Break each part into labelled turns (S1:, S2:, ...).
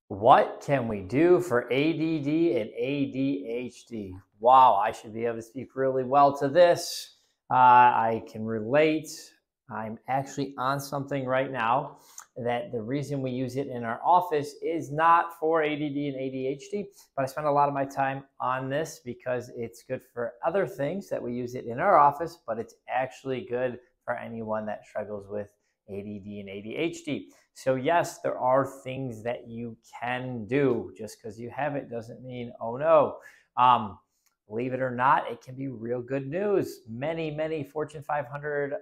S1: What can we do for ADD and ADHD? Wow, I should be able to speak really well to this. I can relate. I'm actually on something right now that the reason we use it in our office is not for ADD and ADHD, but I spend a lot of my time on this because it's good for other things that we use it in our office, but it's actually good for anyone that struggles with ADD and ADHD. So yes, there are things that you can do. Just because you have it doesn't mean, oh no. Believe it or not, it can be real good news. Many Fortune 500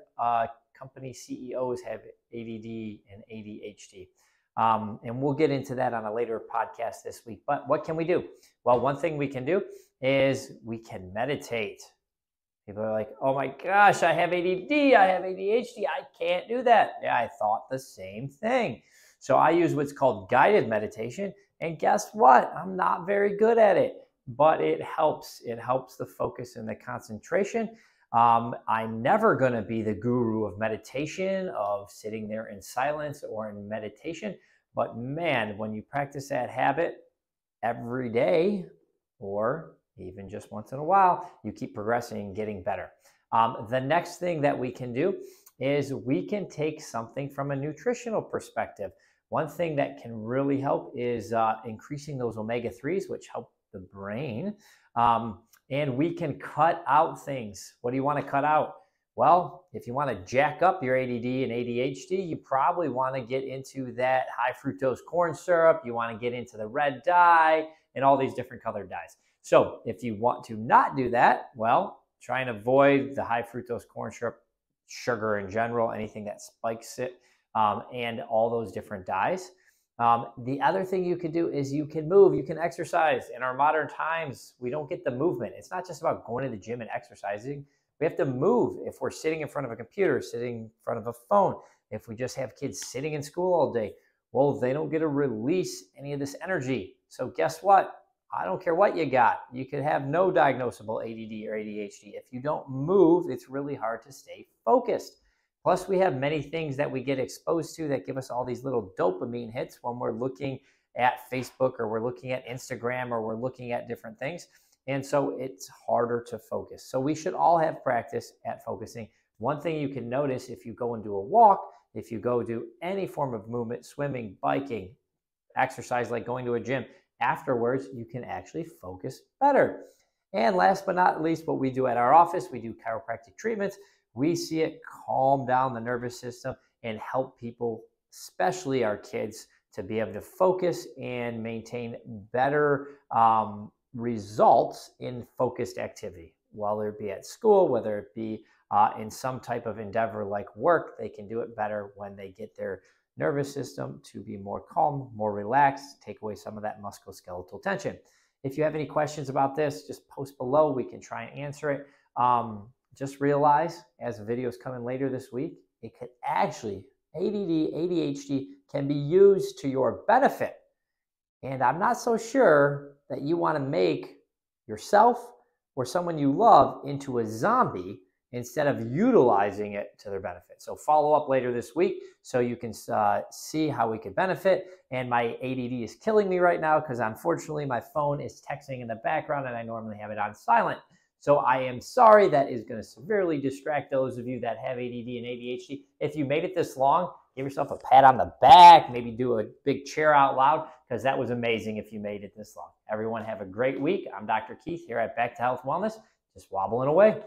S1: company CEOs have ADD and ADHD. And we'll get into that on a later podcast this week. But what can we do? Well, one thing we can do is we can meditate. People are like, oh my gosh, I have ADD, I have ADHD, I can't do that. Yeah, I thought the same thing. So I use what's called guided meditation. And guess what? I'm not very good at it, but it helps. It helps the focus and the concentration. I'm never going to be the guru of meditation, of sitting there in silence or in meditation. But man, when you practice that habit every day, or even just once in a while, you keep progressing and getting better. The next thing that we can do is we can take something from a nutritional perspective. One thing that can really help is increasing those omega-3s, which help the brain. And we can cut out things. What do you want to cut out? Well, if you want to jack up your ADD and ADHD, you probably want to get into that high fructose corn syrup. You want to get into the red dye and all these different colored dyes. So if you want to not do that, well, try and avoid the high fructose corn syrup, sugar in general, anything that spikes it, and all those different dyes. The other thing you can do is you can move, you can exercise. In our modern times, we don't get the movement. It's not just about going to the gym and exercising. We have to move. If we're sitting in front of a computer, sitting in front of a phone, if we just have kids sitting in school all day, well, they don't get to release any of this energy. So guess what? I don't care what you got. You could have no diagnosable ADD or ADHD. If you don't move, it's really hard to stay focused. Plus, we have many things that we get exposed to that give us all these little dopamine hits when we're looking at Facebook or we're looking at Instagram or we're looking at different things. And so it's harder to focus. So we should all have practice at focusing. One thing you can notice if you go and do a walk, if you go do any form of movement, swimming, biking, exercise like going to a gym, afterwards, you can actually focus better. And last but not least, what we do at our office, we do chiropractic treatments. We see it calm down the nervous system and help people, especially our kids, to be able to focus and maintain better results in focused activity, whether it be at school, whether it be in some type of endeavor like work. They can do it better when they get their nervous system to be more calm, more relaxed, take away some of that musculoskeletal tension. If you have any questions about this, just post below. We can try and answer it. Just realize, as the video is coming later this week, it could actually, ADD, ADHD can be used to your benefit. And I'm not so sure that you want to make yourself or someone you love into a zombie instead of utilizing it to their benefit. So follow up later this week so you can see how we could benefit. And my ADD is killing me right now because unfortunately my phone is texting in the background and I normally have it on silent. So I am sorry, that is going to severely distract those of you that have ADD and ADHD. If you made it this long, give yourself a pat on the back, maybe do a big cheer out loud, because that was amazing if you made it this long. Everyone have a great week. I'm Dr. Keith here at Back to Health Wellness, just wobbling away.